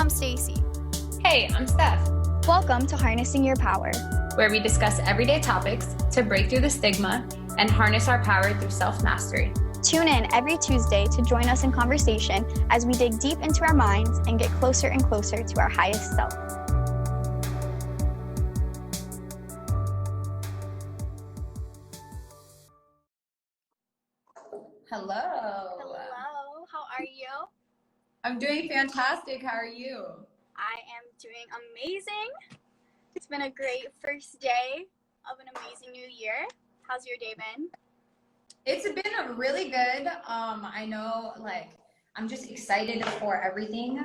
I'm Stacy. Hey, I'm Steph, Welcome to Harnessing Your Power. where we discuss everyday topics to break through the stigma and harness our power through self-mastery. Tune in every Tuesday to join us in conversation as we dig deep into our minds and get closer and closer to our highest self. Hello. Hello, how are you? I'm doing fantastic. How are you? I am doing amazing. It's been a great first day of an amazing new year. How's your day been? It's been really good. I know, I'm just excited for everything.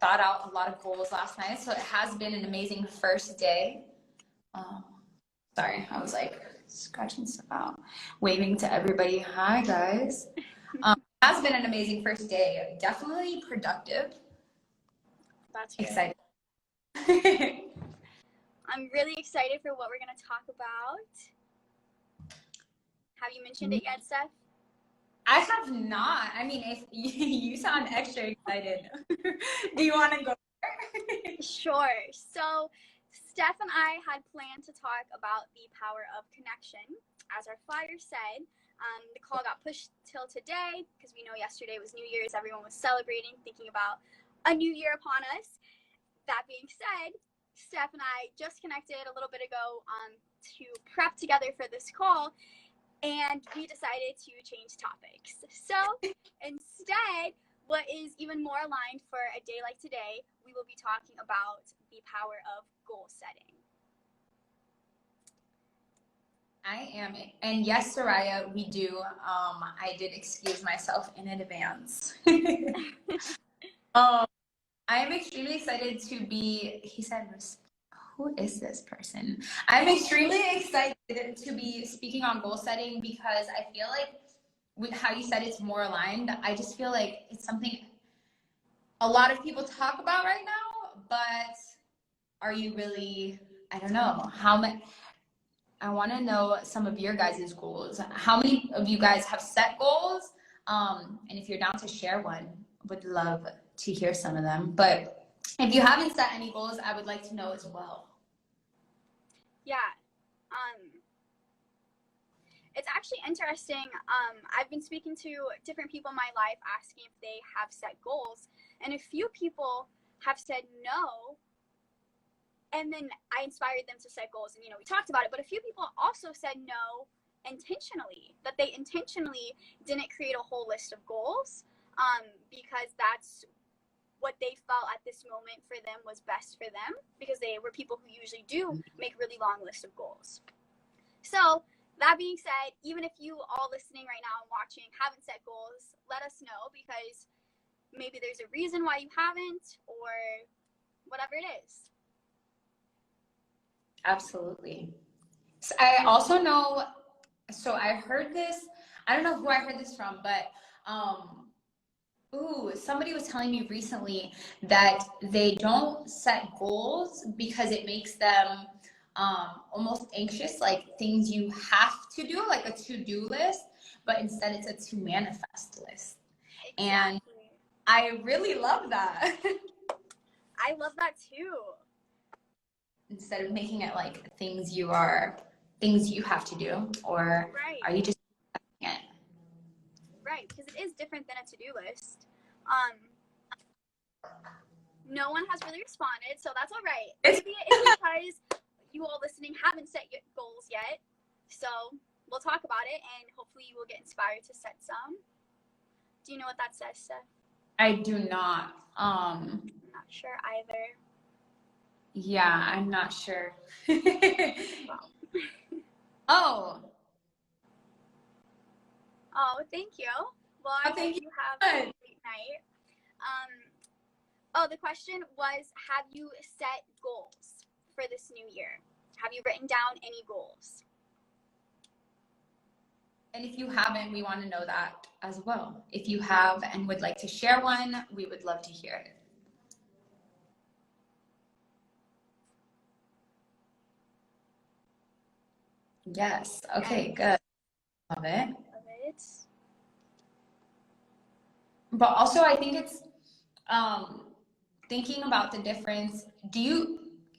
Thought out a lot of goals last night, so it has been an amazing first day. Sorry, I was scratching stuff out, waving to everybody. Hi, guys. Has been an amazing first day. Definitely productive. That's good. Excited. I'm really excited for what we're going to talk about. Have you mentioned it yet, Steph? I have not. I mean, if you sound extra excited, do you want to go? Sure. So Steph and I had planned to talk about the power of connection. As our flyer said, the call got pushed till today because we know yesterday was New Year's. Everyone was celebrating, thinking about a new year upon us. That being said, Steph and I just connected a little bit ago to prep together for this call, and we decided to change topics. So instead, what is even more aligned for a day like today, we will be talking about the power of goal setting. I am. And yes, Soraya, we do. I did excuse myself in advance. I am extremely excited to be, he said, who is this person? I'm extremely excited to be speaking on goal setting because I feel like with how you said it's more aligned, I just feel like it's something a lot of people talk about right now, but are you really, I don't know, how many, I want to know some of your guys' goals. How many of you guys have set goals? And if you're down to share one, would love to hear some of them. But if you haven't set any goals, I would like to know as well. Yeah. It's actually interesting. I've been speaking to different people in my life asking if they have set goals. And a few people have said no. And then I inspired them to set goals. And, we talked about it. But a few people also said no intentionally, that they intentionally didn't create a whole list of goals because that's what they felt at this moment for them was best for them, because they were people who usually do make really long lists of goals. So that being said, even if you all listening right now and watching haven't set goals, let us know, because maybe there's a reason why you haven't, or whatever it is. Absolutely. So I also know, so I heard this, I don't know who I heard this from, but somebody was telling me recently that they don't set goals because it makes them almost anxious, like things you have to do, like a to-do list, but instead it's a to-manifest list. Exactly. And I really love that. I love that too. Instead of making it like things you have to do, or right. Are you just doing it? Right, because it is different than a to-do list. No one has really responded, so that's all right. Maybe it's because you all listening haven't set your goals yet. So we'll talk about it, and hopefully you will get inspired to set some. Do you know what that says, Steph? I do not. I'm not sure either. Yeah, I'm not sure. Oh, thank you. Well, I hope you have a great night. The question was, have you set goals for this new year? Have you written down any goals? And if you haven't, we want to know that as well. If you have and would like to share one, we would love to hear it. Yes. Okay, good. Love it. Love it. But also I think it's thinking about the difference,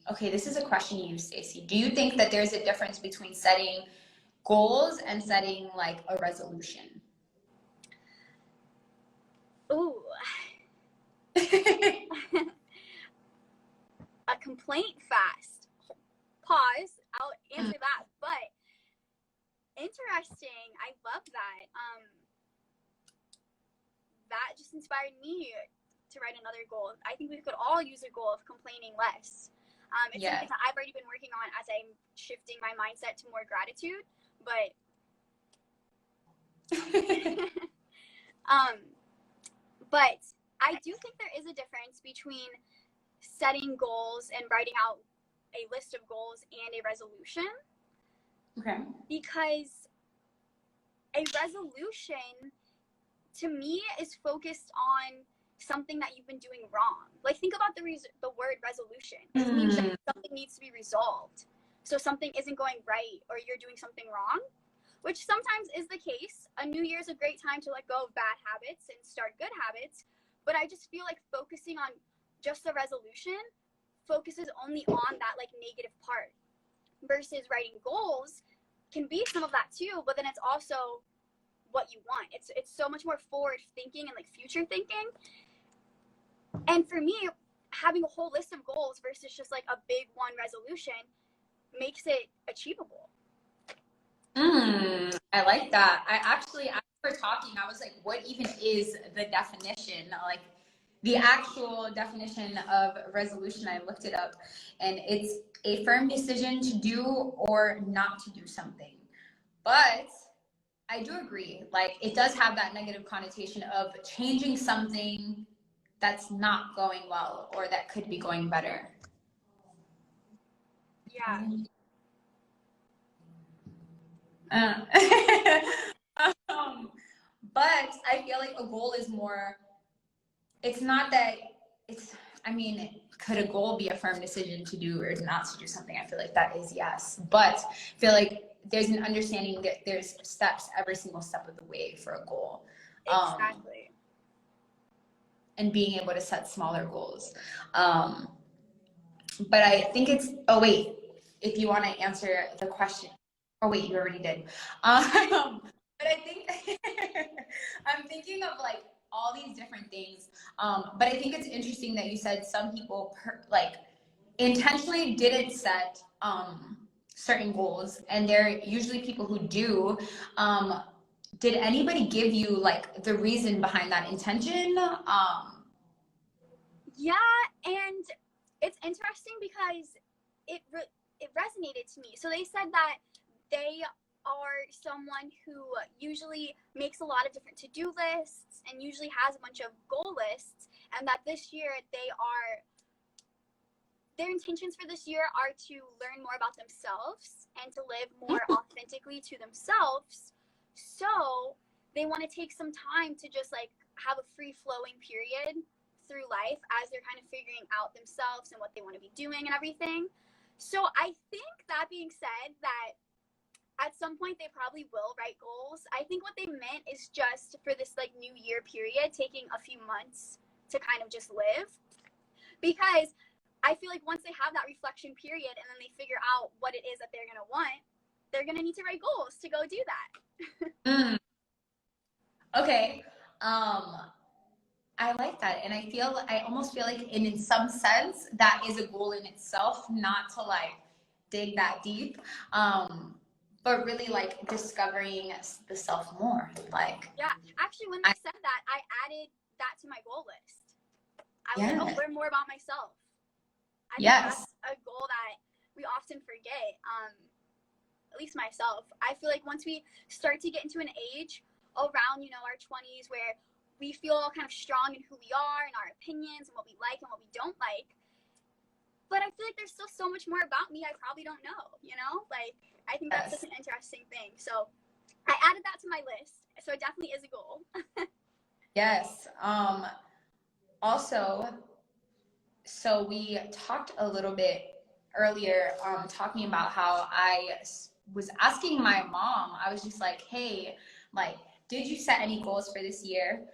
okay, this is a question to you, Stacey. Do you think that there's a difference between setting goals and setting like a resolution? Ooh. A complaint fast. Pause. I'll answer that. But interesting. I love that. That just inspired me to write another goal. I think we could all use a goal of complaining less. It's something that I've already been working on as I'm shifting my mindset to more gratitude. But but I do think there is a difference between setting goals and writing out a list of goals and a resolution. Okay. Because a resolution, to me, is focused on something that you've been doing wrong. Like, think about the word resolution. It means that something needs to be resolved. So something isn't going right, or you're doing something wrong, which sometimes is the case. A new year is a great time to let go of bad habits and start good habits. But I just feel like focusing on just the resolution focuses only on that like negative part, versus writing goals can be some of that too, but then it's also what you want. It's so much more forward thinking and like future thinking. And for me, having a whole list of goals versus just like a big one resolution makes it achievable. I like that. As we're talking, I was like, what even is the definition? Like the actual definition of resolution, I looked it up, and it's a firm decision to do or not to do something. But I do agree, like it does have that negative connotation of changing something that's not going well or that could be going better. Yeah. But I feel like a goal is more, it's not that it's, I mean, could a goal be a firm decision to do or not to do something? I feel like that is yes. But I feel like there's an understanding that there's steps every single step of the way for a goal. Exactly. And being able to set smaller goals. But I think it's, oh wait, if you want to answer the question, oh wait, you already did. But I think, I'm thinking of like all these different things. But I think it's interesting that you said some people like intentionally didn't set certain goals, and they're usually people who do. Did anybody give you like the reason behind that intention? Yeah, and it's interesting because it resonated to me. So they said that they are someone who usually makes a lot of different to-do lists and usually has a bunch of goal lists, and that this year their intentions for this year are to learn more about themselves and to live more authentically to themselves. So they want to take some time to just like have a free-flowing period through life as they're kind of figuring out themselves and what they want to be doing and everything. So I think, that being said, that at some point they probably will write goals. I think what they meant is just for this like new year period, taking a few months to kind of just live. Because I feel like once they have that reflection period and then they figure out what it is that they're going to want, they're going to need to write goals to go do that. Okay. I like that. And I almost feel like in some sense that is a goal in itself, not to like dig that deep. But really like discovering the self more. Like, yeah, actually when I said that, I added that to my goal list. I was like, learn more about myself. I think that's a goal that we often forget. At least myself. I feel like once we start to get into an age around, our 20s where we feel kind of strong in who we are and our opinions and what we like and what we don't like. But I feel like there's still so much more about me I probably don't know, Like, I think that's such an interesting thing. So I added that to my list. So it definitely is a goal. Yes. Also, so we talked a little bit earlier, talking about how I was asking my mom, I was just like, hey, like, did you set any goals for this year?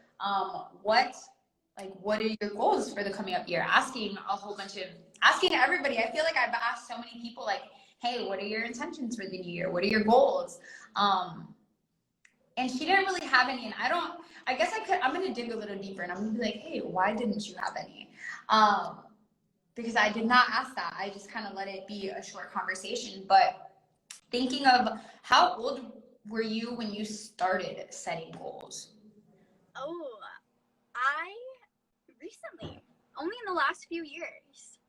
like, what are your goals for the coming up year? Asking asking everybody. I feel like I've asked so many people, like, hey, what are your intentions for the new year? What are your goals? And she didn't really have any. And I guess I'm going to dig a little deeper and I'm going to be like, hey, why didn't you have any? Because I did not ask that. I just kind of let it be a short conversation. But thinking of, how old were you when you started setting goals? Oh, I recently, only in the last few years.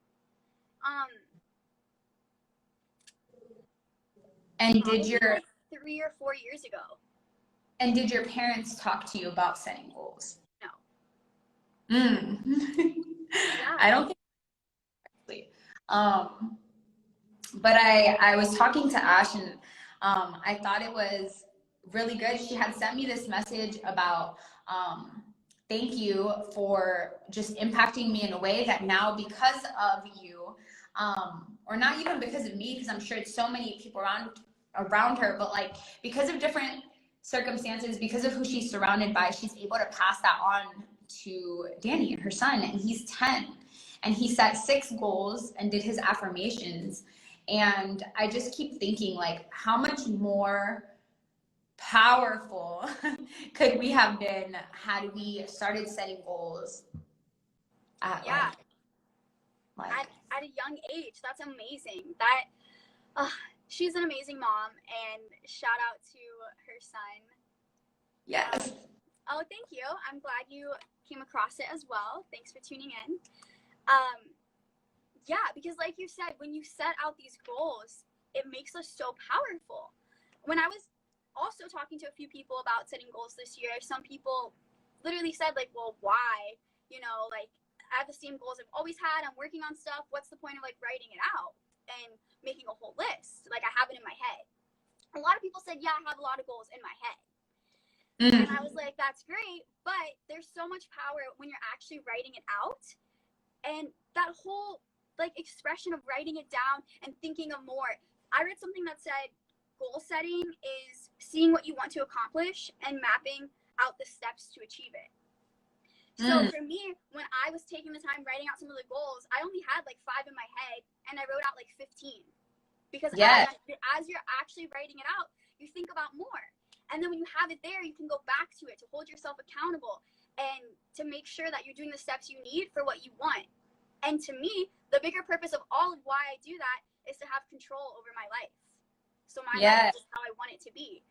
And probably like 3 or 4 years ago. And did your parents talk to you about setting goals? No. Yeah. I don't think. But I was talking to Ash, and I thought it was really good. She had sent me this message about thank you for just impacting me in a way that now, because of you, or not even because of me, because I'm sure it's so many people around her, but like because of different circumstances, because of who she's surrounded by, she's able to pass that on to Danny, her son, and he's 10. And he set 6 goals and did his affirmations. And I just keep thinking, like, how much more powerful could we have been had we started setting goals at at a young age? That's amazing. That she's an amazing mom, and shout out to her son. Yes. Oh, thank you. I'm glad you came across it as well. Thanks for tuning in. Yeah, because like you said, when you set out these goals, it makes us so powerful. When I was also talking to a few people about setting goals this year, some people literally said, like, well, why? You know, like, I have the same goals I've always had. I'm working on stuff. What's the point of, like, writing it out and making a whole list? Like, I have it in my head. A lot of people said, yeah, I have a lot of goals in my head. And I was like, that's great, but there's so much power when you're actually writing it out. And that whole like expression of writing it down and thinking of more. I read something that said goal setting is seeing what you want to accomplish and mapping out the steps to achieve it. So for me, when I was taking the time writing out some of the goals, I only had like 5 in my head and I wrote out like 15. Because as you're actually writing it out, you think about more. And then when you have it there, you can go back to it to hold yourself accountable and to make sure that you're doing the steps you need for what you want. And to me, the bigger purpose of all of why I do that is to have control over my life. So my life is how I want it to be.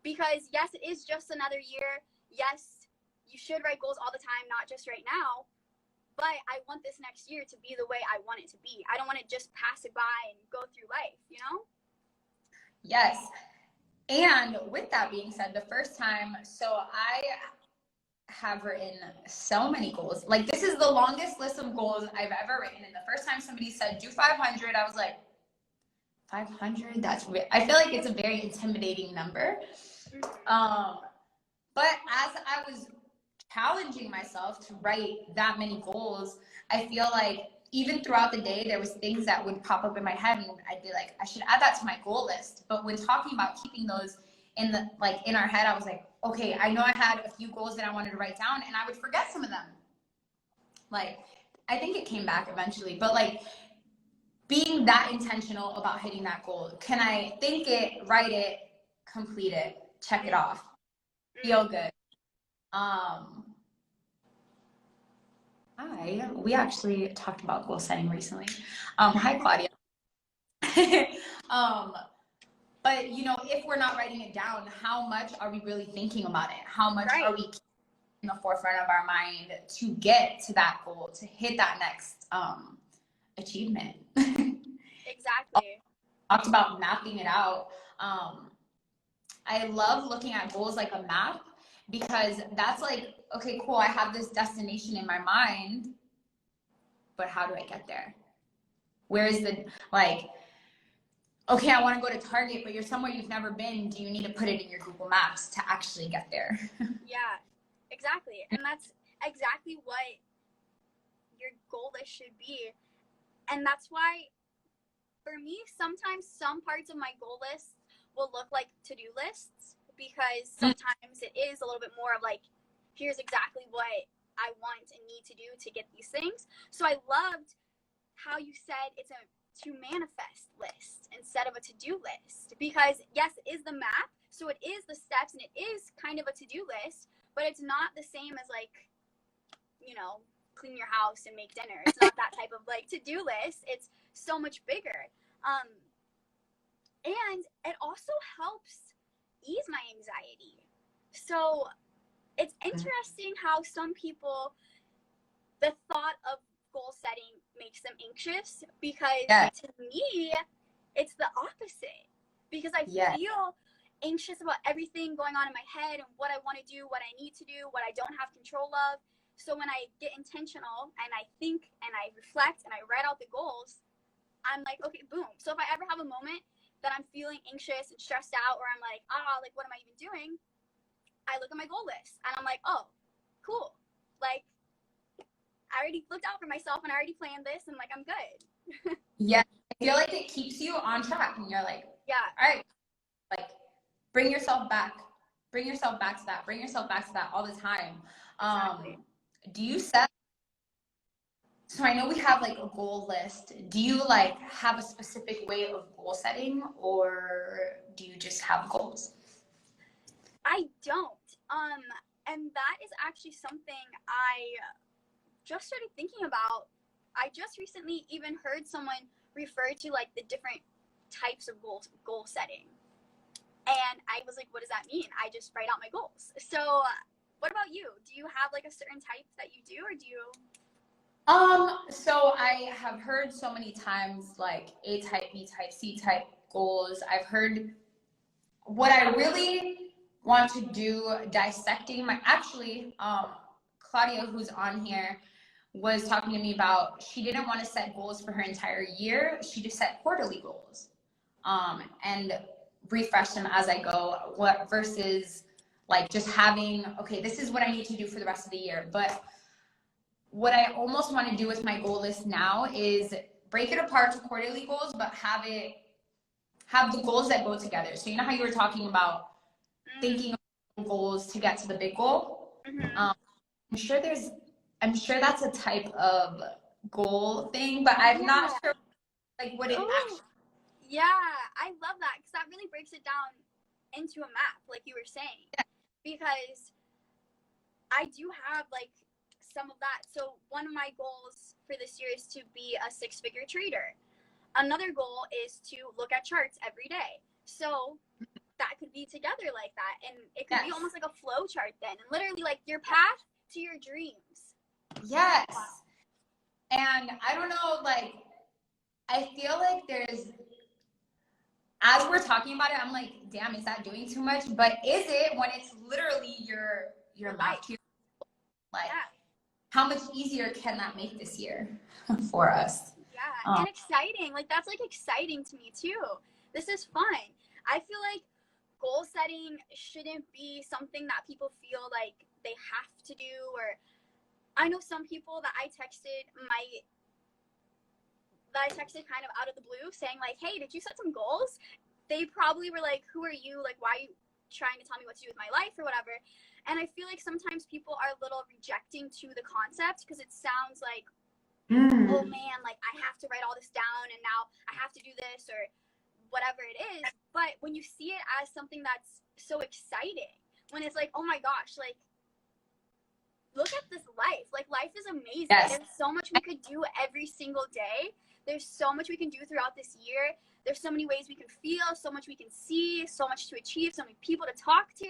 Because yes, it is just another year. Yes, you should write goals all the time, not just right now. But I want this next year to be the way I want it to be. I don't want to just pass it by and go through life, you know? Yes. And with that being said, the first time, so I have written so many goals. Like, this is the longest list of goals I've ever written. And the first time somebody said, do 500, I was like, 500? That's weird. I feel like it's a very intimidating number. But as I was challenging myself to write that many goals, I feel like even throughout the day, there was things that would pop up in my head and I'd be like, I should add that to my goal list. But when talking about keeping those in our head, I was like, okay, I know I had a few goals that I wanted to write down and I would forget some of them. Like, I think it came back eventually, but like being that intentional about hitting that goal. Can I think it, write it, complete it, check it off, feel good. We actually talked about goal setting recently. Hi, Claudia. But you know, if we're not writing it down, how much are we really thinking about it? How much are we in the forefront of our mind to get to that goal, to hit that next achievement? Exactly. Talked about mapping it out. I love looking at goals like a map because that's like, okay, cool, I have this destination in my mind, but how do I get there? Where is the, like, okay, I want to go to Target, but you're somewhere you've never been. Do you need to put it in your Google Maps to actually get there? Yeah, exactly. And that's exactly what your goal list should be. And that's why, for me, sometimes some parts of my goal list will look like to-do lists because sometimes it is a little bit more of like, here's exactly what I want and need to do to get these things. So I loved how you said it's a to manifest list instead of a to-do list, because yes, it is the map, so it is the steps and it is kind of a to-do list, but it's not the same as like, you know, clean your house and make dinner. It's not that type of like to-do list. It's so much bigger. And it also helps ease my anxiety. So it's interesting how some people, the thought of goal setting makes them anxious, because to me, it's the opposite. Because I feel anxious about everything going on in my head and what I want to do, what I need to do, what I don't have control of. So when I get intentional and I think and I reflect and I write out the goals, I'm like, okay, boom. So if I ever have a moment that I'm feeling anxious and stressed out, or I'm like, like, what am I even doing? I look at my goal list and I'm like, oh, cool. Like, I already looked out for myself and I already planned this, and like, I'm good. Yeah. I feel like it keeps you on track, and you're like, all right, like, bring yourself back to that, bring yourself back to that all the time. Exactly. Do you set, so I know we have like a goal list. Do you like have a specific way of goal setting, or do you just have goals? I don't. And that is actually something I just started thinking about. I just recently even heard someone refer to like the different types of goal setting. And I was like, what does that mean? I just write out my goals. So what about you? Do you have like a certain type that you do, or do you? So I have heard so many times like A type, B type, C type goals. I've heard, what I really want to do, dissecting my, actually, Claudia, who's on here, was talking to me about, she didn't want to set goals for her entire year. She just set quarterly goals, and refresh them as I go, what versus like just having, okay, this is what I need to do for the rest of the year. But what I almost want to do with my goal list now is break it apart to quarterly goals, but have the goals that go together. So you know how you were talking about thinking of goals to get to the big goal? I'm sure that's a type of goal thing, but I'm not sure like what it actually. Yeah, I love that, because that really breaks it down into a map, like you were saying. Because I do have like some of that. So one of my goals for this year is to be a 6-figure trader. Another goal is to look at charts every day. So that could be together like that, and it could be almost like a flow chart then, and literally like your path to your dreams. Yes. Wow. And I don't know, like, I feel like there's, as we're talking about it, I'm like, damn, is that doing too much? But is it, when it's literally your life? Like, how much easier can that make this year for us? Yeah, and exciting. Like, that's like exciting to me too. This is fun. I feel like goal setting shouldn't be something that people feel like they have to do. Or I know some people that I texted kind of out of the blue saying like, hey, did you set some goals? They probably were like, who are you? Like, why are you trying to tell me what to do with my life or whatever? And I feel like sometimes people are a little rejecting to the concept, because it sounds like, oh man, like I have to write all this down and now I have to do this or whatever it is. But when you see it as something that's so exciting, when it's like, oh my gosh, like, look at this life. Like, life is amazing. Yes. There's so much we could do every single day. There's so much we can do throughout this year. There's so many ways we can feel, so much we can see, so much to achieve, so many people to talk to.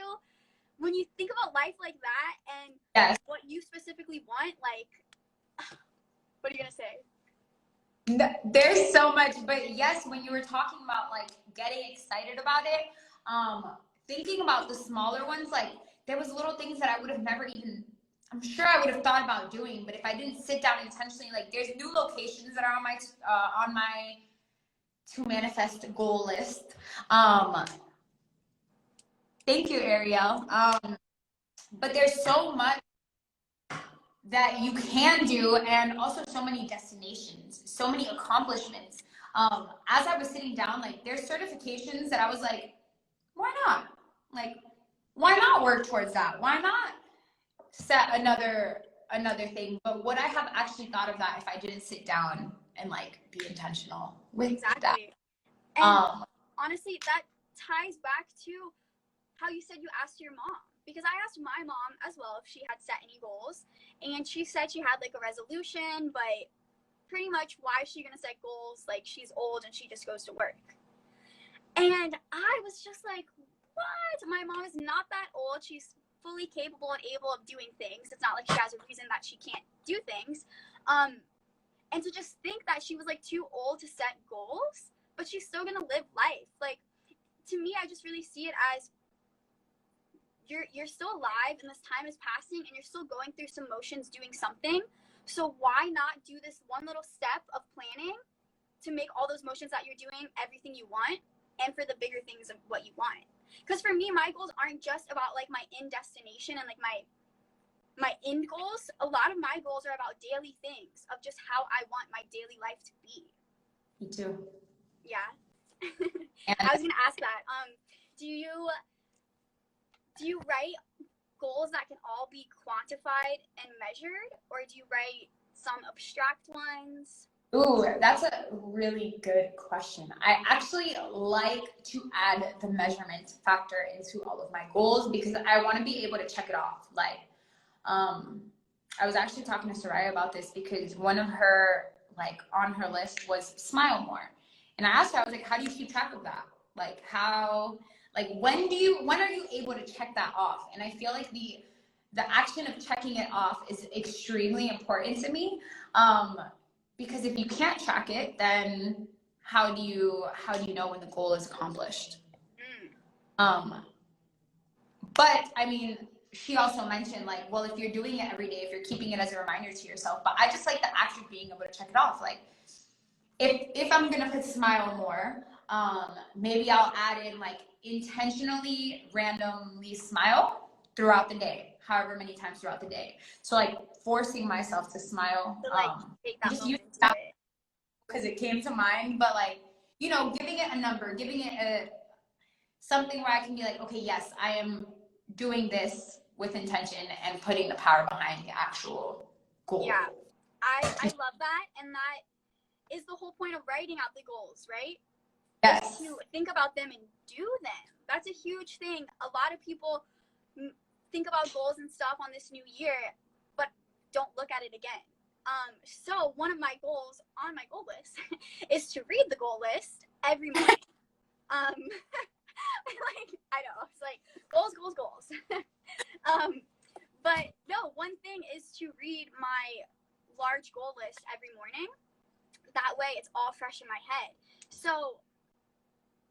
When you think about life like that and what you specifically want, like, what are you going to say? There's so much, but yes, when you were talking about like getting excited about it, thinking about the smaller ones, like there was little things that I would have never even, I'm sure I would have thought about doing, but if I didn't sit down intentionally, like there's new locations that are on my to manifest goal list. Thank you, Ariel. But there's so much that you can do, and also so many destinations, so many accomplishments. As I was sitting down, like there's certifications that I was like, why not? Like, why not work towards that? Why not set another another thing, but would I have actually thought of that if I didn't sit down and like be intentional with Exactly. that? And honestly, that ties back to how you said you asked your mom. Because I asked my mom as well if she had set any goals. And she said she had like a resolution, but pretty much why is she going to set goals? Like, she's old and she just goes to work. And I was just like, what? My mom is not that old. She's fully capable and able of doing things. It's not like she has a reason that she can't do things. And to just think that she was like too old to set goals, but she's still going to live life. Like, to me, I just really see it as you're still alive and this time is passing and you're still going through some motions doing something. So why not do this one little step of planning to make all those motions that you're doing everything you want and for the bigger things of what you want? Because for me, my goals aren't just about like my end destination and like my end goals. A lot of my goals are about daily things of just how I want my daily life to be. Me too. Yeah. And I was gonna ask that. Do you write goals that can all be quantified and measured, or do you write some abstract ones? ooh, that's a really good question. I actually like to add the measurement factor into all of my goals because I want to be able to check it off. Like, I was actually talking to Soraya about this because one of her, like, on her list was smile more. And I asked her, I was like, how do you keep track of that? Like, when are you able to check that off? And I feel like the action of checking it off is extremely important to me. Because if you can't track it, then how do you know when the goal is accomplished? But I mean, she also mentioned like, well, if you're doing it every day, if you're keeping it as a reminder to yourself, but I just like the act of being able to check it off. Like, if I'm gonna put smile more, maybe I'll add in like intentionally, randomly smile throughout the day, however many times throughout the day. So like forcing myself to smile. To like take that just moment use to that it. because it came to mind, but like, giving it a number, giving it something where I can be like, okay, yes, I am doing this with intention and putting the power behind the actual goal. Yeah, I love that, and that is the whole point of writing out the goals, right? Yes. Is to think about them and do them. That's a huge thing. A lot of people think about goals and stuff on this new year, but don't look at it again. So one of my goals on my goal list is to read the goal list every morning. Like, I know, it's like goals. But no, one thing is to read my large goal list every morning. That way it's all fresh in my head. So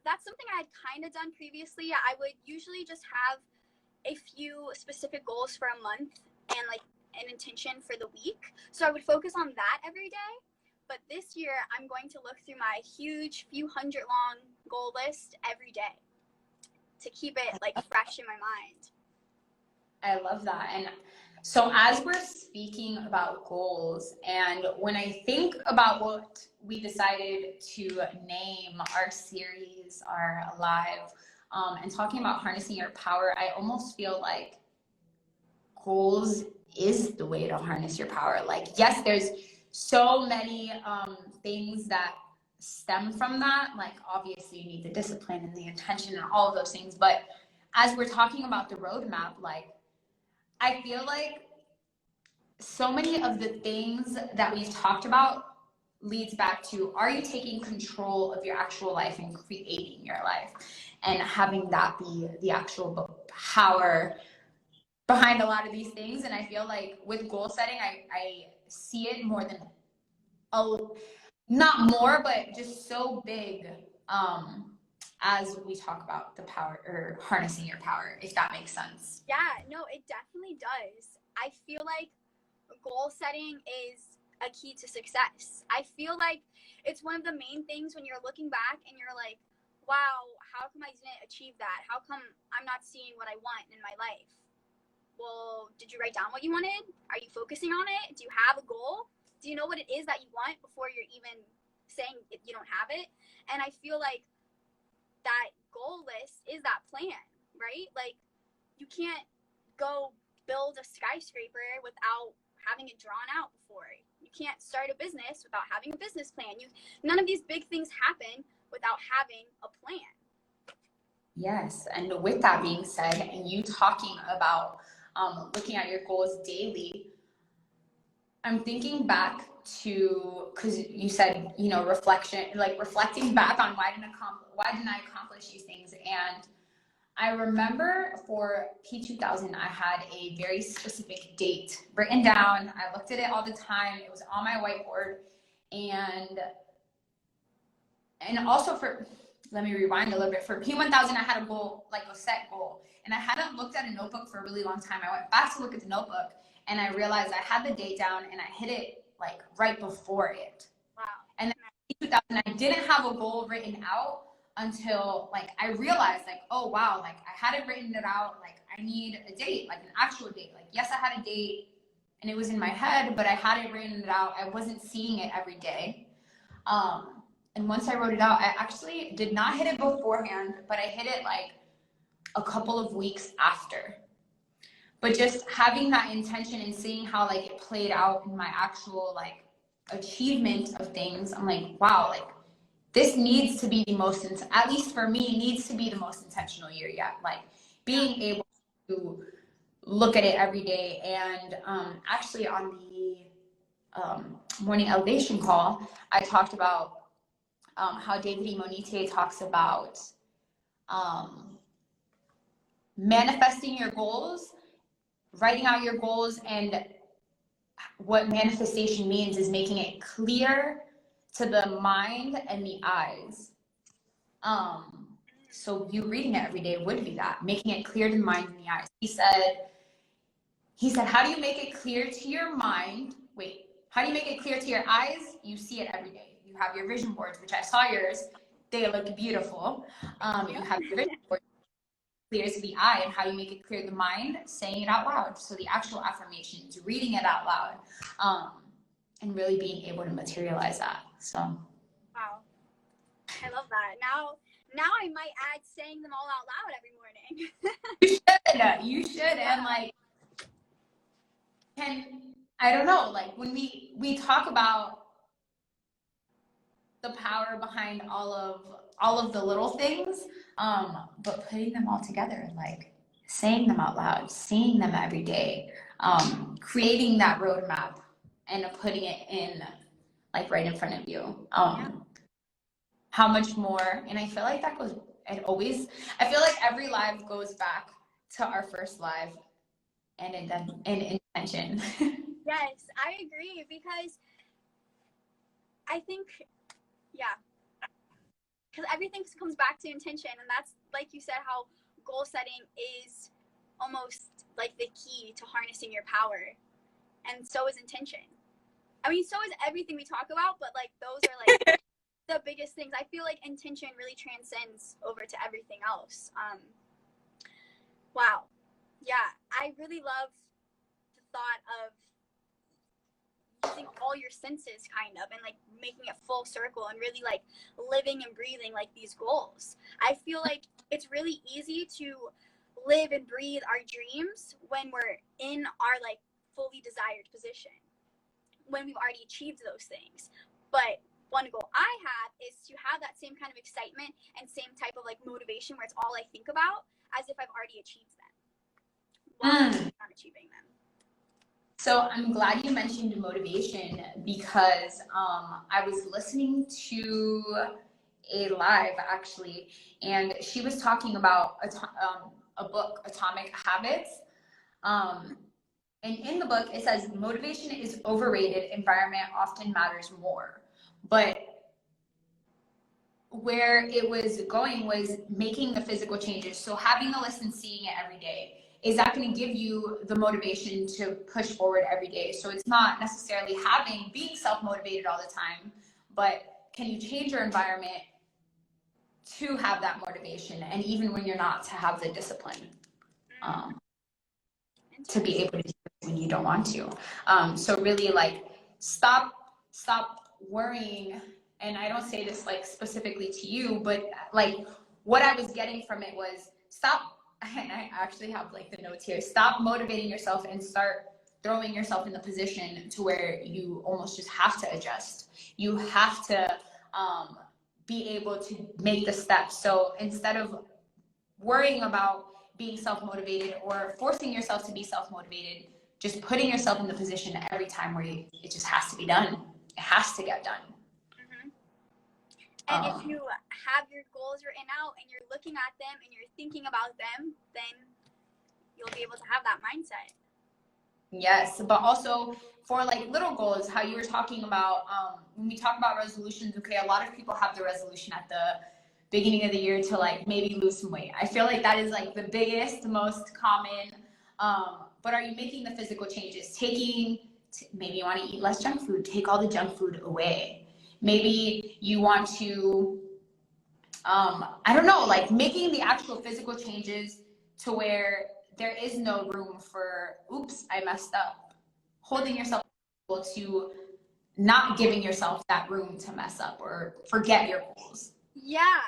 that's something I had kind of done previously. I would usually just have a few specific goals for a month and like an intention for the week. So I would focus on that every day. But this year I'm going to look through my huge few hundred long goal list every day to keep it like fresh in my mind. I love that. And so as we're speaking about goals, and when I think about what we decided to name our series, our Alive, and talking about harnessing your power, I almost feel like goals is the way to harness your power. Like, yes, there's so many things that stem from that. Like, obviously you need the discipline and the intention and all of those things. But as we're talking about the roadmap, like, I feel like so many of the things that we've talked about leads back to, are you taking control of your actual life and creating your life and having that be the actual power behind a lot of these things? And I feel like with goal setting, I see it more than not more, but just so big as we talk about the power or harnessing your power, if that makes sense. Yeah, no, it definitely does. I feel like goal setting is a key to success. I feel like it's one of the main things when you're looking back and you're like, wow, how come I didn't achieve that? How come I'm not seeing what I want in my life? Well, did you write down what you wanted? Are you focusing on it? Do you have a goal? Do you know what it is that you want before you're even saying you don't have it? And I feel like that goal list is that plan, right? Like, you can't go build a skyscraper without having it drawn out before. You can't start a business without having a business plan. None of these big things happen without having a plan. Yes, and with that being said, and you talking about looking at your goals daily, I'm thinking back to, because you said, you know, reflection, like reflecting back on why didn't I accomplish these things. And I remember for P2000, I had a very specific date written down. I looked at it all the time. It was on my whiteboard. And also for, let me rewind a little bit. For P1000, I had a goal, like a set goal. And I hadn't looked at a notebook for a really long time. I went back to look at the notebook and I realized I had the date down and I hit it like right before it. Wow. And then P2000, I didn't have a goal written out until like I realized like, oh wow, like I hadn't written it out. Like I need a date, like an actual date. Like yes, I had a date and it was in my head, but I hadn't written it out. I wasn't seeing it every day. And once I wrote it out, I actually did not hit it beforehand, but I hit it like a couple of weeks after. But just having that intention and seeing how like it played out in my actual like achievement of things, I'm like, wow, like this needs to be the most, at least for me, needs to be the most intentional year yet. Like being able to look at it every day. And actually on the morning elevation call, I talked about how David E. Monite talks about manifesting your goals, writing out your goals, and what manifestation means is making it clear to the mind and the eyes. So you reading it every day would be that, making it clear to the mind and the eyes. He said, how do you make it clear to your mind? Wait, how do you make it clear to your eyes? You see it every day. You have your vision boards, which I saw yours. They look beautiful. You have your vision boards, clear to the eye, and how you make it clear to the mind, saying it out loud. So the actual affirmations, reading it out loud, and really being able to materialize that. So. Wow. I love that. Now I might add saying them all out loud every morning. You should. Yeah. And like, I don't know, like when we talk about the power behind all of the little things, but putting them all together, like saying them out loud, seeing them every day, creating that roadmap and putting it in like right in front of you. How much more, and I feel like that goes, I feel like every live goes back to our first live and intention. Yes, I agree, because I think, yeah, because everything comes back to intention, and that's, like you said, how goal setting is almost like the key to harnessing your power, and so is intention. I mean, so is everything we talk about, but like those are like the biggest things. I feel like intention really transcends over to everything else. Wow. Yeah, I really love the thought of using all your senses kind of, and like making it full circle and really like living and breathing like these goals. I feel like it's really easy to live and breathe our dreams when we're in our like fully desired position, when we've already achieved those things. But one goal I have is to have that same kind of excitement and same type of like motivation where it's all I think about, as if I've already achieved them while I'm not achieving them. So I'm glad you mentioned motivation, because I was listening to a live actually, and she was talking about a book, Atomic Habits. And in the book, it says motivation is overrated, environment often matters more. But where it was going was making the physical changes. So having the list and seeing it every day, is that going to give you the motivation to push forward every day? So it's not necessarily being self-motivated all the time, but can you change your environment to have that motivation? And even when you're not, to have the discipline to be able to do it when you don't want to. So really like stop worrying. And I don't say this like specifically to you, but like what I was getting from it was stop and I actually have like the notes here, stop motivating yourself and start throwing yourself in the position to where you almost just have to adjust. You have to be able to make the steps. So instead of worrying about being self-motivated or forcing yourself to be self-motivated, just putting yourself in the position every time where it just has to be done. It has to get done. Mm-hmm. And if you have your goals written out and you're looking at them and you're thinking about them, then you'll be able to have that mindset. Yes, but also for like little goals, how you were talking about, when we talk about resolutions, okay, a lot of people have the resolution at the beginning of the year to like maybe lose some weight. I feel like that is like the biggest, most common, but are you making the physical changes? Maybe you want to eat less junk food, take all the junk food away. Maybe you want to, I don't know, like making the actual physical changes to where there is no room for, oops, I messed up. Holding yourself to not giving yourself that room to mess up or forget your goals. Yeah.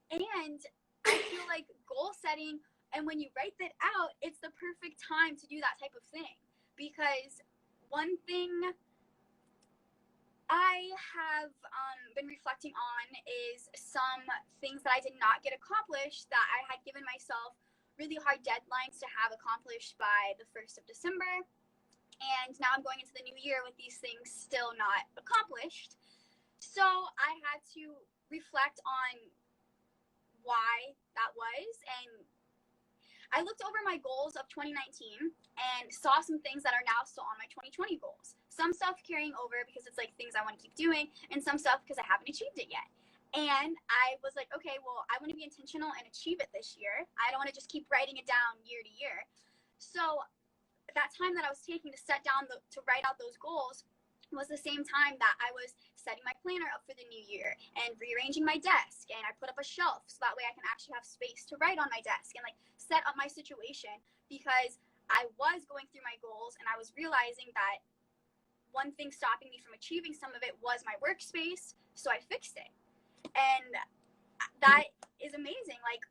And I feel like goal setting, and when you write that out, it's the perfect time to do that type of thing. Because one thing I have been reflecting on is some things that I did not get accomplished that I had given myself really hard deadlines to have accomplished by the 1st of December. And now I'm going into the new year with these things still not accomplished. So I had to reflect on why that was. And I looked over my goals of 2019 and saw some things that are now still on my 2020 goals. Some stuff carrying over because it's like things I want to keep doing, and some stuff because I haven't achieved it yet. And I was like, okay, well, I want to be intentional and achieve it this year. I don't want to just keep writing it down year to year. So that time that I was taking to set down to write out those goals was the same time that I was setting my planner up for the new year and rearranging my desk, and I put up a shelf so that way I can actually have space to write on my desk and like set up my situation, because I was going through my goals and I was realizing that one thing stopping me from achieving some of it was my workspace, so I fixed it. And that is amazing, like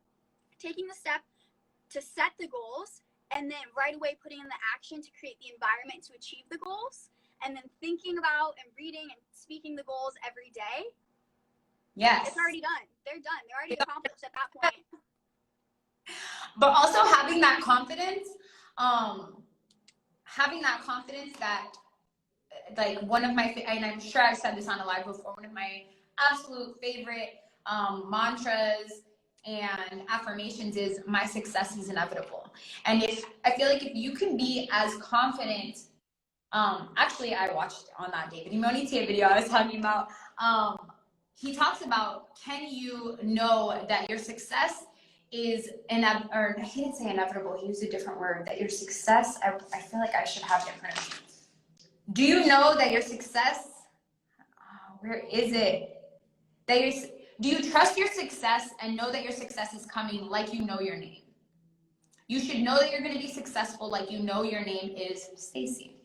taking the step to set the goals and then right away putting in the action to create the environment to achieve the goals, and then thinking about and reading and speaking the goals every day. Yes. It's already done. They're done. They're already accomplished at that point. But also having that confidence that, like, one of my, and I'm sure I've said this on a live before, one of my absolute favorite mantras and affirmations is, my success is inevitable. And I feel like if you can be as confident, actually I watched on that David Imonitie video I was talking about, he talks about, can you know that your success is or he didn't say inevitable, he used a different word, that your success, I feel like I should have different. Do you know that your success, where is it? Do you trust your success and know that your success is coming like you know your name? You should know that you're going to be successful like you know your name is Stacy.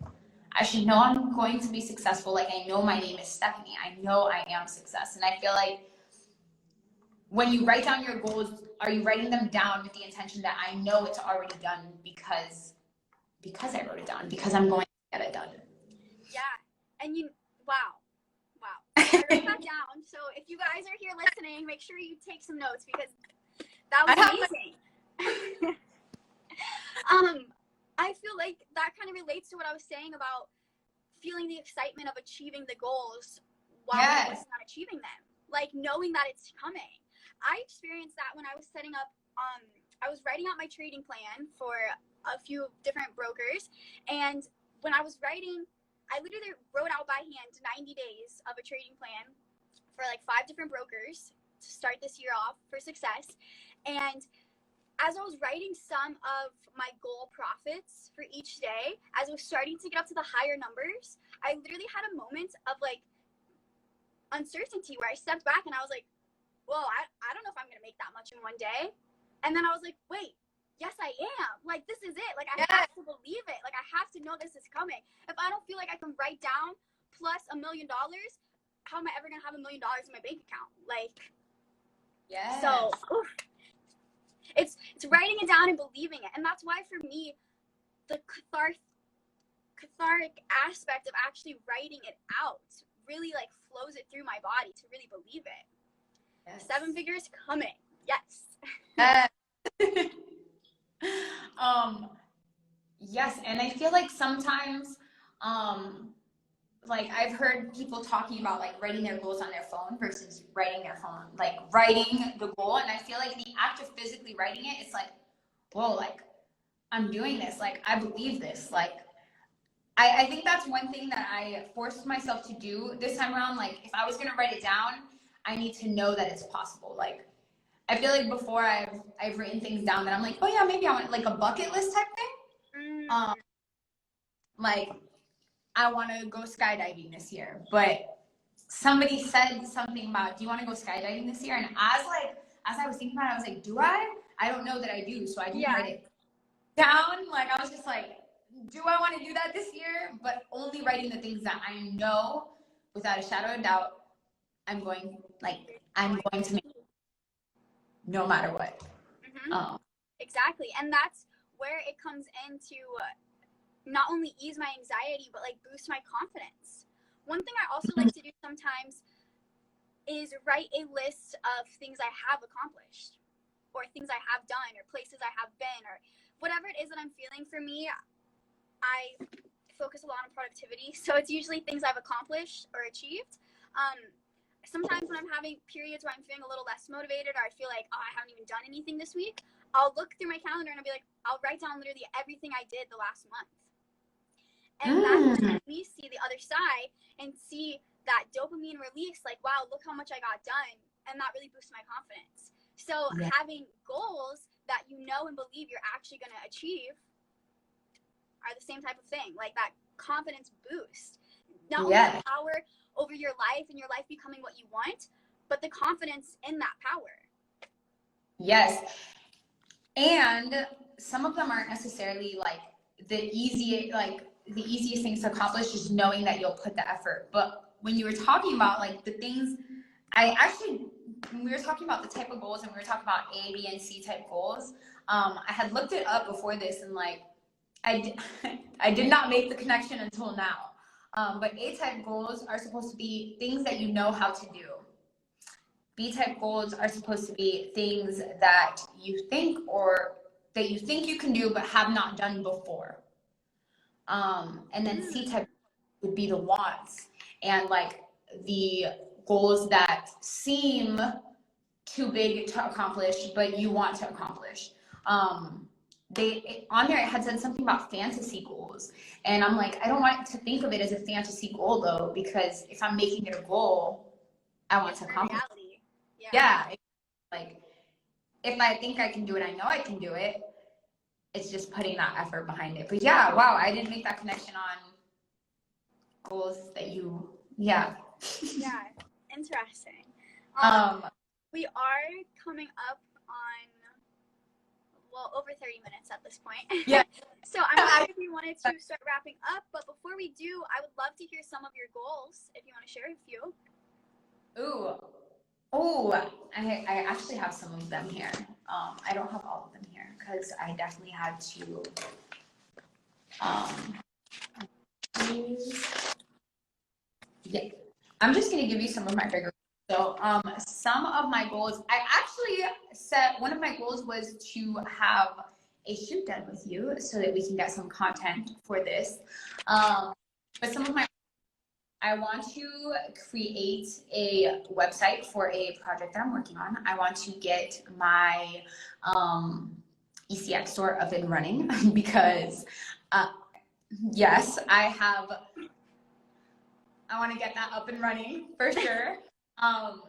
I should know I'm going to be successful like I know my name is Stephanie. I know I am success. And I feel like when you write down your goals, are you writing them down with the intention that I know it's already done because I wrote it down, because I'm going to get it done? Yeah. And wow. I wrote that down. So if you guys are here listening, make sure you take some notes because that was amazing. I feel like that kind of relates to what I was saying about feeling the excitement of achieving the goals while I was not achieving them. Like knowing that it's coming. I experienced that when I was setting up, I was writing out my trading plan for a few different brokers. And when I was writing, I literally wrote out by hand 90 days of a trading plan for like 5 different brokers to start this year off for success. And as I was writing some of my goal profits for each day, as I was starting to get up to the higher numbers, I literally had a moment of like uncertainty where I stepped back and I was like, whoa, I don't know if I'm going to make that much in one day. And then I was like, wait, yes, I am. Like, this is it. Like, I have to believe it. Like, I have to know this is coming. If I don't feel like I can write down plus $1 million, how am I ever going to have $1 million in my bank account? Like, so, oof. It's writing it down and believing it. And that's why for me, the cathartic aspect of actually writing it out really like flows it through my body to really believe it. Yes. 7 figures coming. Yes. Yes, and I feel like sometimes like I've heard people talking about like writing their goals on their phone versus writing the goal, and I feel like the act of physically writing it, it's like, whoa, like I'm doing this, like I believe this. Like I think that's one thing that I forced myself to do this time around. Like if I was gonna write it down, I need to know that it's possible. Like I feel like before I've written things down that I'm like, oh yeah, maybe I want like a bucket list type thing. Like I want to go skydiving this year, but somebody said something about, do you want to go skydiving this year? And as I was thinking about it, I was like, do I? I don't know that I do, so I didn't write it down. Like I was just like, do I want to do that this year? But only writing the things that I know without a shadow of doubt I'm going to make no matter what. Mm-hmm. Exactly. And that's where it comes into not only ease my anxiety, but like boost my confidence. One thing I also like to do sometimes is write a list of things I have accomplished, or things I have done, or places I have been, or whatever it is that I'm feeling. For me, I focus a lot on productivity, so it's usually things I've accomplished or achieved. Sometimes when I'm having periods where I'm feeling a little less motivated, or I feel like, oh, I haven't even done anything this week, I'll look through my calendar and I'll be like, I'll write down literally everything I did the last month. And that lets me see the other side and see that dopamine release, like, wow, look how much I got done. And that really boosts my confidence. So having goals that you know and believe you're actually going to achieve are the same type of thing, like that confidence boost. Not only the power over your life and your life becoming what you want, but the confidence in that power. Yes. And some of them aren't necessarily like the easiest things to accomplish, just knowing that you'll put the effort. But when you were talking about like the things, when we were talking about the type of goals and we were talking about A, B, and C type goals, I had looked it up before this, and like I did not make the connection until now. But A type goals are supposed to be things that you know how to do. B type goals are supposed to be things that you think you can do but have not done before. And then C type would be the wants, and like the goals that seem too big to accomplish but you want to accomplish. On there it had said something about fantasy goals, and I'm like, I don't want to think of it as a fantasy goal though, because if I'm making it a goal, I want to accomplish reality. Yeah, like if I think I can do it, I know I can do it. It's just putting that effort behind it. But yeah, wow, I didn't make that connection on goals that you, Yeah, interesting. We are coming up on, well, over 30 minutes at this point. Yeah. So I'm glad if you wanted to start wrapping up, but before we do, I would love to hear some of your goals, if you want to share a few. I actually have some of them here. I don't have all of them here because I definitely had to I'm just gonna give you some of my bigger. So some of my goals, I actually set, one of my goals was to have a shoot done with you so that we can get some content for this. But some of my, I want to create a website for a project that I'm working on. I want to get my ECX store up and running because yes, I want to get that up and running for sure. I'm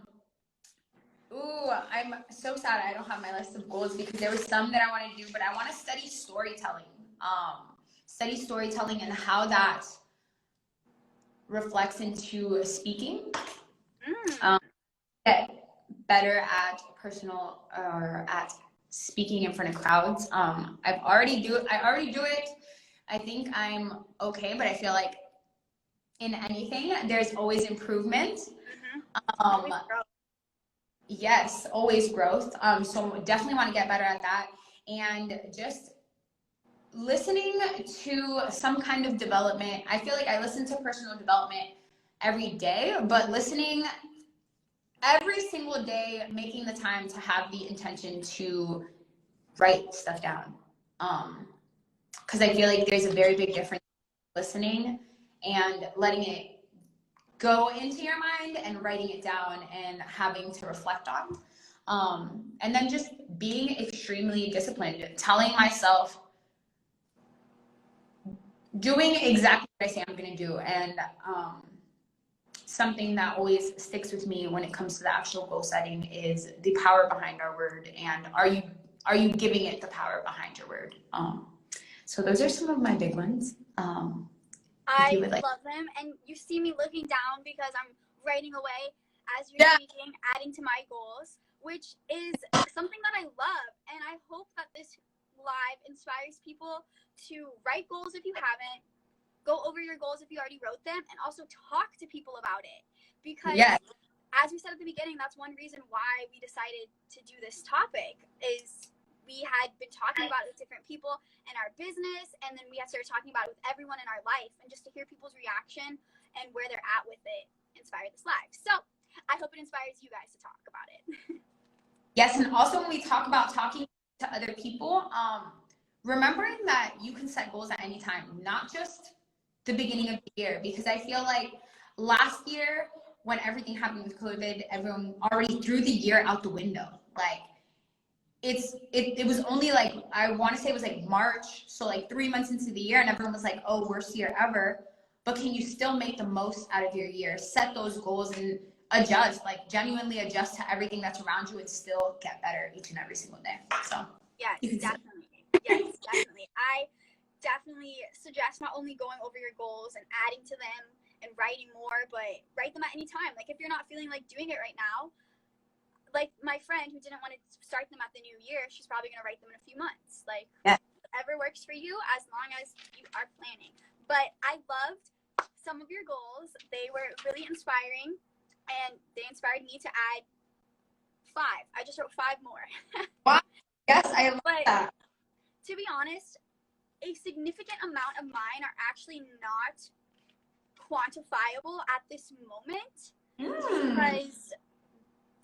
so sad I don't have my list of goals because there was some that I want to do, but I want to study storytelling. And how that reflects into speaking. Get better at personal or at speaking in front of crowds. I already do it. I think I'm okay, but I feel like in anything, there's always improvement. Yes, always growth. So definitely want to get better at that. And just listening to some kind of development. I feel like I listen to personal development every day, but listening every single day, making the time to have the intention to write stuff down. Because I feel like there's a very big difference listening and letting it go into your mind and writing it down and having to reflect on. And then just being extremely disciplined, telling myself, doing exactly what I say I'm going to do. And something that always sticks with me when it comes to the actual goal setting is the power behind our word. And are you giving it the power behind your word? So those are some of my big ones. I love them, and you see me looking down because I'm writing away as you're speaking, adding to my goals, which is something that I love, and I hope that this live inspires people to write goals if you haven't, go over your goals if you already wrote them, and also talk to people about it, because as we said at the beginning, that's one reason why we decided to do this topic is we had been talking about it with different people in our business, and then we had started talking about it with everyone in our life, and just to hear people's reaction and where they're at with it inspired this live. So I hope it inspires you guys to talk about it. Yes, and also when we talk about talking to other people, remembering that you can set goals at any time, not just the beginning of the year, because I feel like last year when everything happened with COVID, everyone already threw the year out the window. Like it was only like, I want to say it was like March, so like 3 months into the year, and everyone was like, oh, worst year ever. But can you still make the most out of your year? Set those goals and adjust, like genuinely adjust to everything that's around you and still get better each and every single day. So yes, definitely. Yes, definitely. I definitely suggest not only going over your goals and adding to them and writing more, but write them at any time. Like if you're not feeling like doing it right now, like my friend who didn't want to start them at the new year, she's probably going to write them in a few months. Like whatever works for you as long as you are planning. But I loved some of your goals. They were really inspiring, and they inspired me to add 5. I just wrote 5 more. Wow. Yes, I love that. To be honest, a significant amount of mine are actually not quantifiable at this moment because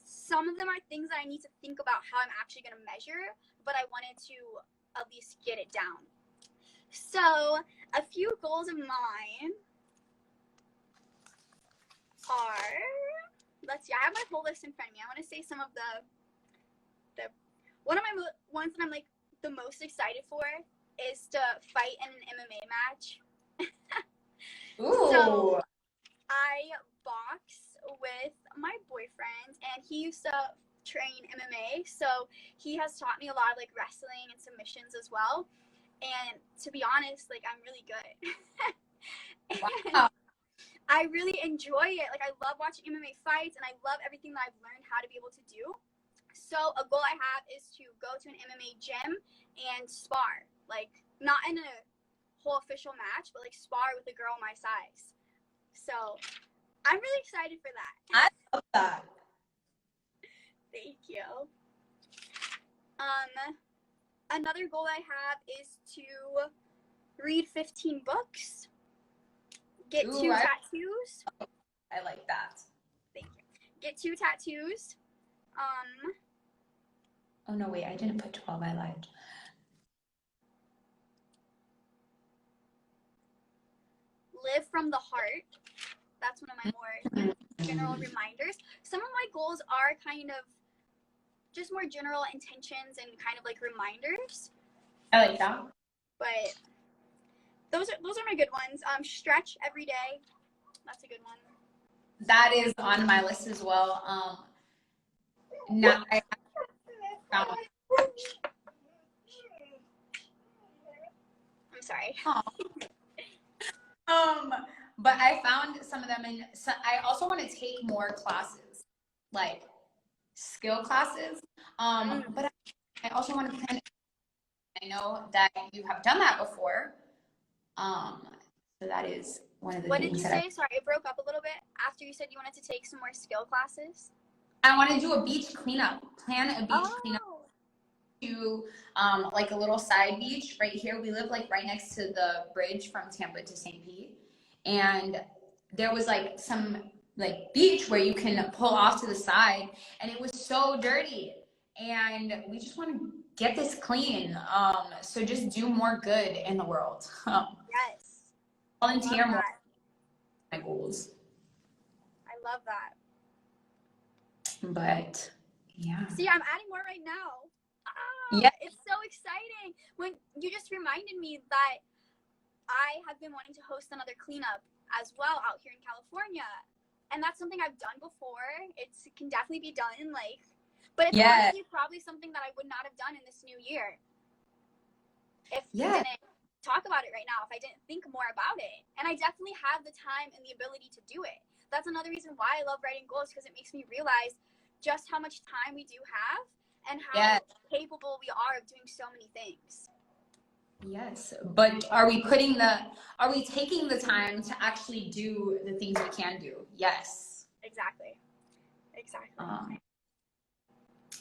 some of them are things that I need to think about how I'm actually going to measure, but I wanted to at least get it down. So a few goals of mine are, let's see, I have my whole list in front of me. I want to say some of the one of my ones that I'm like the most excited for is to fight in an MMA match. Ooh. So I box with my boyfriend, and he used to train MMA, so he has taught me a lot of like wrestling and submissions as well. And to be honest, like I'm really good. Wow. I really enjoy it. Like I love watching MMA fights, and I love everything that I've learned how to be able to do. So a goal I have is to go to an MMA gym and spar, like not in a whole official match, but like spar with a girl my size. So I'm really excited for that. I love that. Thank you. Another goal I have is to read 15 books, get 2 tattoos. I like that. Thank you. Get 2 tattoos. Oh no, wait, I didn't put 12, I lied. Live from the heart. That's one of my more general reminders. Some of my goals are kind of just more general intentions and kind of like reminders. I like that. But those are my good ones. Stretch every day. That's a good one. That is on my list as well. Now I found. I'm sorry. But I found some of them, and so I also want to take more classes, like skill classes. But I also want to plan. I know that you have done that before. So that is one of the What things did you say? Sorry, it broke up a little bit after you said you wanted to take some more skill classes. I want to do a beach cleanup, plan a beach cleanup Oh, to like a little side beach right here. We live like right next to the bridge from Tampa to St. Pete. And there was like some like beach where you can pull off to the side, and it was so dirty. And we just want to get this clean. So just do more good in the world. yes. I love Volunteer more, that. my goals. I love that. But yeah. See, I'm adding more right now. Yeah. It's so exciting. When you just reminded me that I have been wanting to host another cleanup as well out here in California. And that's something I've done before. It can definitely be done, like, but it's Yeah. honestly probably something that I would not have done in this new year if we Yeah. didn't talk about it right now, if I didn't think more about it. And I definitely have the time and the ability to do it. That's another reason why I love writing goals, because it makes me realize just how much time we do have and how capable we are of doing so many things. Yes, but are we taking the time to actually do the things we can do? Yes. Exactly.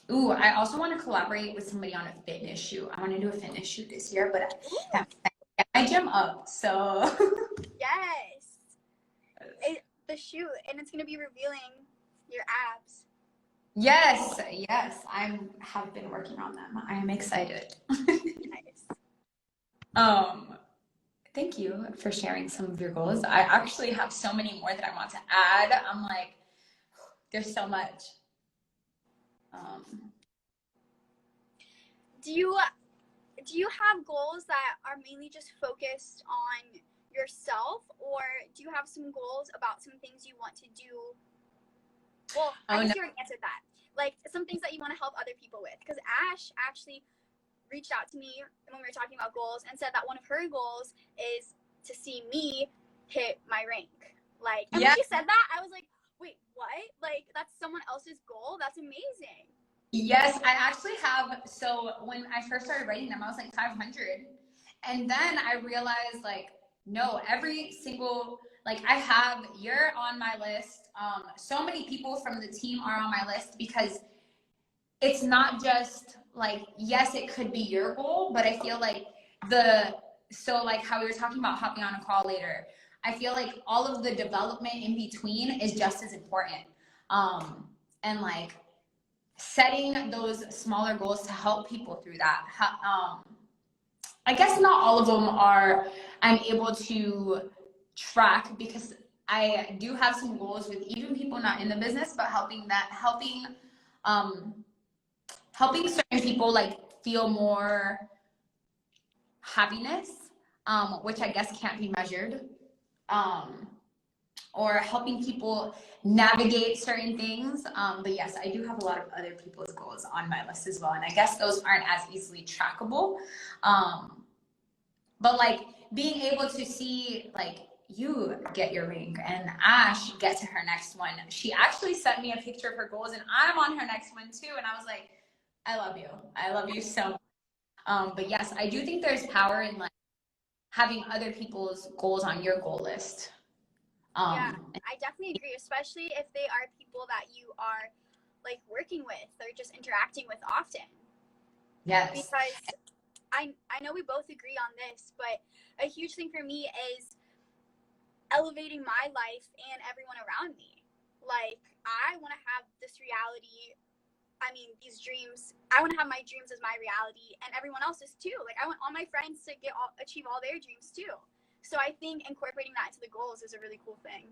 Ooh, I also want to collaborate with somebody on a fitness shoot. I want to do a fitness shoot this year, but I have to get my gym up, so. Yes. The shoot, and it's going to be revealing your abs. Yes, I have been working on them. I am excited. Nice. Thank you for sharing some of your goals. I actually have so many more that I want to add. I'm like, there's so much. Do you have goals that are mainly just focused on yourself, or do you have some goals about some things you want to do? Well, I guess you already answered that. Like some things that you want to help other people with. Because Ash actually reached out to me when we were talking about goals and said that one of her goals is to see me hit my rank. Like, and when she said that, I was like, wait, what? Like, that's someone else's goal? That's amazing. Yes, I actually have. So when I first started writing them, I was like 500. And then I realized, like, no, every single, like, you're on my list. So many people from the team are on my list, because it's not just like, yes, it could be your goal, but I feel like so like how we were talking about hopping on a call later, I feel like all of the development in between is just as important. And like, setting those smaller goals to help people through that. I guess not all of them I'm able to track, because I do have some goals with even people not in the business, but helping certain people like feel more happiness, which I guess can't be measured. Or helping people navigate certain things. But yes, I do have a lot of other people's goals on my list as well. And I guess those aren't as easily trackable. But like being able to see like you get your rank and Ash get to her next one. She actually sent me a picture of her goals, and I'm on her next one too. And I was like, I love you. I love you so much. But yes, I do think there's power in like having other people's goals on your goal list. Yeah, I definitely agree, especially if they are people that you are like working with or just interacting with often. Yes. Because I know we both agree on this, but a huge thing for me is elevating my life and everyone around me. Like, I want to have this reality. I mean, these dreams. I want to have my dreams as my reality, and everyone else's too. Like, I want all my friends to achieve all their dreams too. So I think incorporating that into the goals is a really cool thing.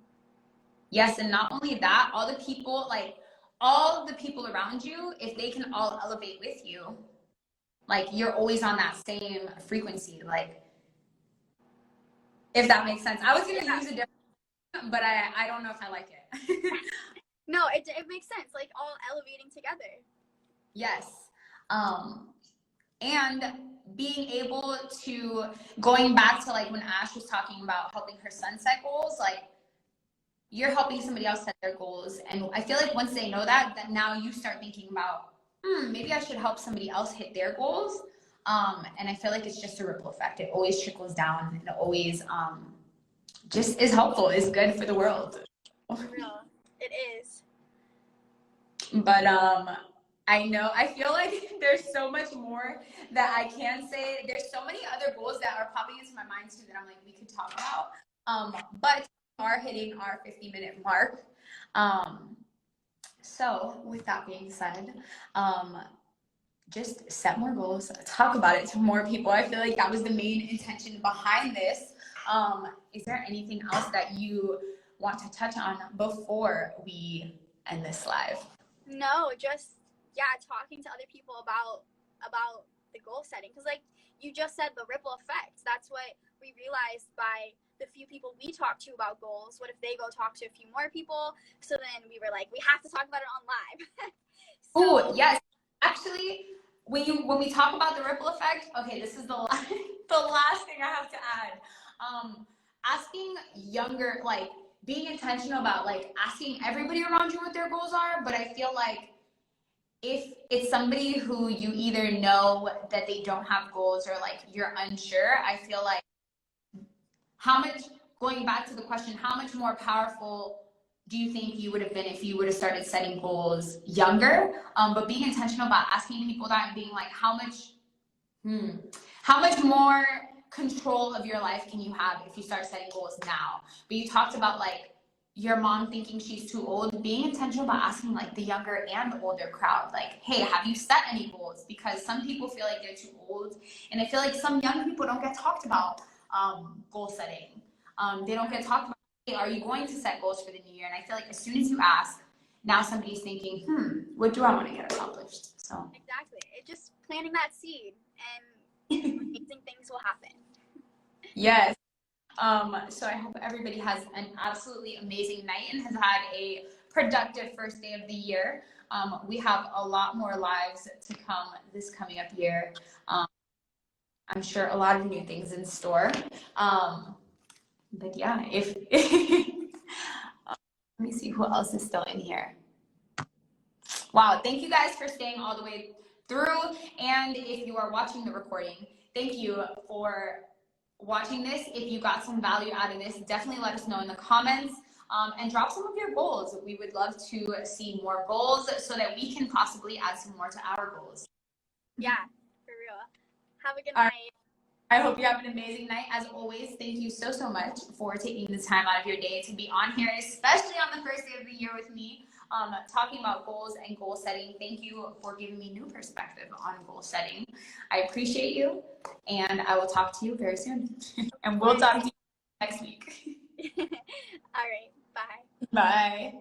Yes, and not only that, all the people around you, if they can all elevate with you, like you're always on that same frequency. Like, if that makes sense. I was gonna use a different, but I don't know if I like it. No, it makes sense. Like all elevating together. Yes. And being able to, going back to like when Ash was talking about helping her son set goals, like you're helping somebody else set their goals. And I feel like once they know that now you start thinking about, maybe I should help somebody else hit their goals. And I feel like it's just a ripple effect. It always trickles down, and it always just is helpful, is good for the world. For real. It is. But I feel like there's so much more that I can say. There's so many other goals that are popping into my mind too that I'm like, we could talk about. But we are hitting our 50-minute mark. So with that being said, just set more goals, talk about it to more people. I feel like that was the main intention behind this. Is there anything else that you want to touch on before we end this live? No, just talking to other people about the goal setting, because like you just said, the ripple effects. That's what we realized by the few people we talked to about goals. What if they go talk to a few more people? So then we were like, we have to talk about it on live. Oh yes, actually, when we talk about the ripple effect, okay, this is the last thing I have to add. Asking younger, like being intentional about like asking everybody around you what their goals are, but I feel like if it's somebody who you either know that they don't have goals or like you're unsure, I feel like going back to the question, how much more powerful do you think you would have been if you would have started setting goals younger? But being intentional about asking people that and being like, how much more control of your life can you have if you start setting goals now? But you talked about like your mom thinking she's too old. Being intentional about asking like the younger and the older crowd, like, hey, have you set any goals? Because some people feel like they're too old, and I feel like some young people don't get talked about goal setting. They don't get talked about, hey, are you going to set goals for the new year? And I feel like as soon as you ask, now somebody's thinking, what do I want to get accomplished? So exactly, it's just planting that seed, and amazing things will happen. Yes. So I hope everybody has an absolutely amazing night and has had a productive first day of the year. We have a lot more lives to come this coming up year. I'm sure a lot of new things in store. But yeah, if let me see who else is still in here. Wow, thank you guys for staying all the way through. And if you are watching the recording, thank you for watching this. If you got some value out of this, definitely let us know in the comments, and drop some of your goals. We would love to see more goals so that we can possibly add some more to our goals. Yeah, for real. Have a good night. I hope you have an amazing night. As always, thank you so much for taking the time out of your day to be on here, especially on the first day of the year with me, talking about goals and goal setting. Thank you for giving me new perspective on goal setting. I appreciate you, and I will talk to you very soon. And we'll talk to you next week. All right, bye. Bye.